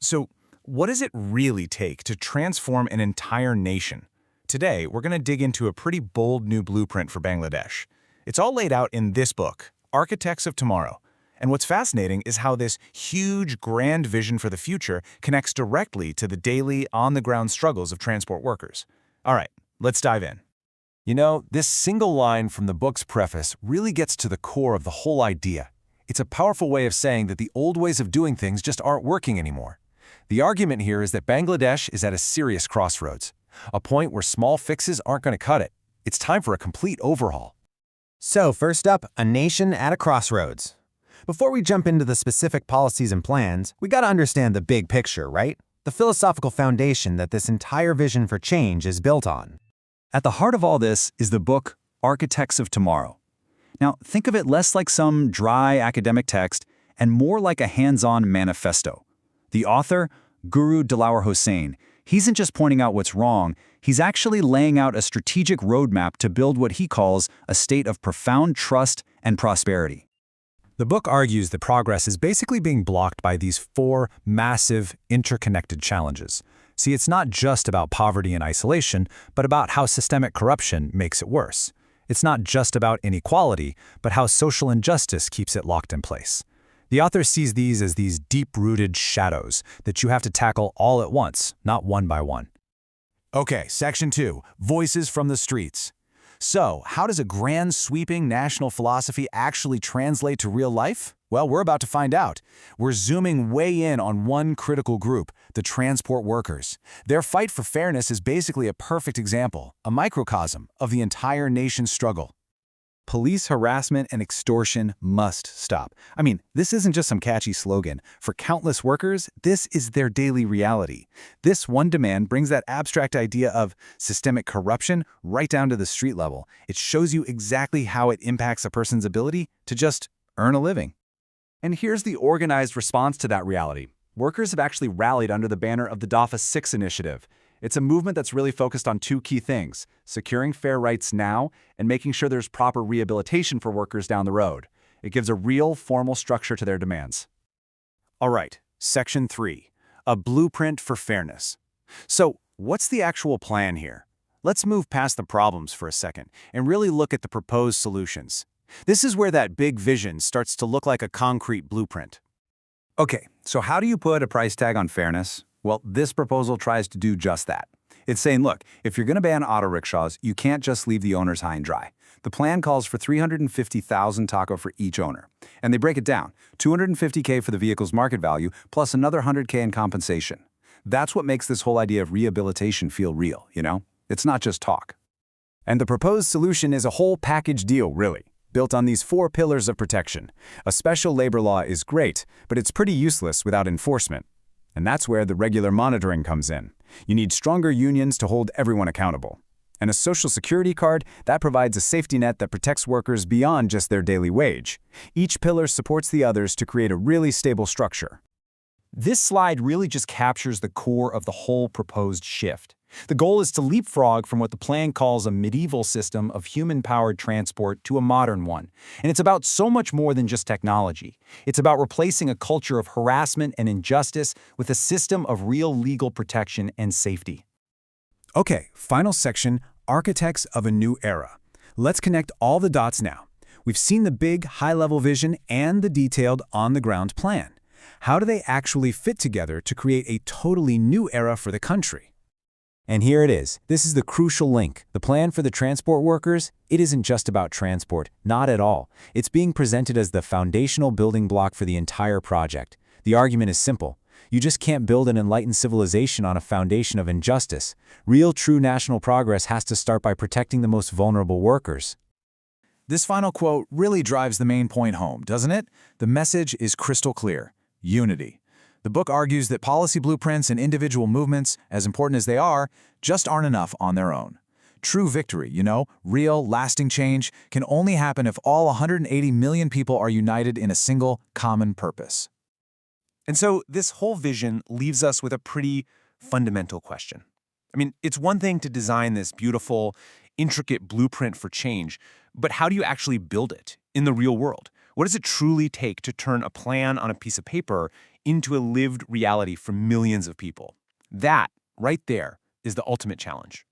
So, what does it really take to transform an entire nation? Today, we're going to dig into a pretty bold new blueprint for Bangladesh. It's all laid out in this book, Architects of Tomorrow. And what's fascinating is how this huge, grand vision for the future connects directly to the daily, on-the-ground struggles of transport workers. All right, let's dive in. You know, this single line from the book's preface really gets to the core of the whole idea. It's a powerful way of saying that the old ways of doing things just aren't working anymore. The argument here is that Bangladesh is at a serious crossroads, a point where small fixes aren't going to cut it. It's time for a complete overhaul. So first up, a nation at a crossroads. Before we jump into the specific policies and plans, we got to understand the big picture, right? The philosophical foundation that this entire vision for change is built on. At the heart of all this is the book Architects of Tomorrow. Now, think of it less like some dry academic text and more like a hands-on manifesto. The author, Guru Dilawar Hossain, he isn't just pointing out what's wrong, he's actually laying out a strategic roadmap to build what he calls a state of profound trust and prosperity. The book argues that progress is basically being blocked by these four massive, interconnected challenges. See, it's not just about poverty and isolation, but about how systemic corruption makes it worse. It's not just about inequality, but how social injustice keeps it locked in place. The author sees these as these deep-rooted shadows that you have to tackle all at once, not one by one. Okay, Section 2, Voices from the Streets. So, how does a grand, sweeping national philosophy actually translate to real life? Well, we're about to find out. We're zooming way in on one critical group, the transport workers. Their fight for fairness is basically a perfect example, a microcosm of the entire nation's struggle. Police harassment and extortion must stop. I mean, this isn't just some catchy slogan. For countless workers, this is their daily reality. This one demand brings that abstract idea of systemic corruption right down to the street level. It shows you exactly how it impacts a person's ability to just earn a living. And here's the organized response to that reality. Workers have actually rallied under the banner of the Taka initiative. It's a movement that's really focused on two key things: securing fair rights now and making sure there's proper rehabilitation for workers down the road. It gives a real, formal structure to their demands. All right, Section 3, a blueprint for fairness. So, what's the actual plan here? Let's move past the problems for a second and really look at the proposed solutions. This is where that big vision starts to look like a concrete blueprint. Okay, so how do you put a price tag on fairness? Well, this proposal tries to do just that. It's saying, look, if you're going to ban auto-rickshaws, you can't just leave the owners high and dry. The plan calls for 350,000 taka for each owner. And they break it down, 250K for the vehicle's market value, plus another 100K in compensation. That's what makes this whole idea of rehabilitation feel real, you know? It's not just talk. And the proposed solution is a whole package deal, really, built on these four pillars of protection. A special labor law is great, but it's pretty useless without enforcement. And that's where the regular monitoring comes in. You need stronger unions to hold everyone accountable. And a social security card, that provides a safety net that protects workers beyond just their daily wage. Each pillar supports the others to create a really stable structure. This slide really just captures the core of the whole proposed shift. The goal is to leapfrog from what the plan calls a medieval system of human-powered transport to a modern one. And it's about so much more than just technology. It's about replacing a culture of harassment and injustice with a system of real legal protection and safety. Okay, final section, Architects of a New Era. Let's connect all the dots now. We've seen the big, high-level vision and the detailed, on-the-ground plan. How do they actually fit together to create a totally new era for the country? And here it is. This is the crucial link. The plan for the transport workers, it isn't just about transport, not at all. It's being presented as the foundational building block for the entire project. The argument is simple. You just can't build an enlightened civilization on a foundation of injustice. Real, true national progress has to start by protecting the most vulnerable workers. This final quote really drives the main point home, doesn't it? The message is crystal clear: unity. The book argues that policy blueprints and individual movements, as important as they are, just aren't enough on their own. True victory, real, lasting change, can only happen if all 180 million people are united in a single, common purpose. And so this whole vision leaves us with a pretty fundamental question. I mean, it's one thing to design this beautiful, intricate blueprint for change, but how do you actually build it in the real world? What does it truly take to turn a plan on a piece of paper into a lived reality for millions of people. That, right there, is the ultimate challenge.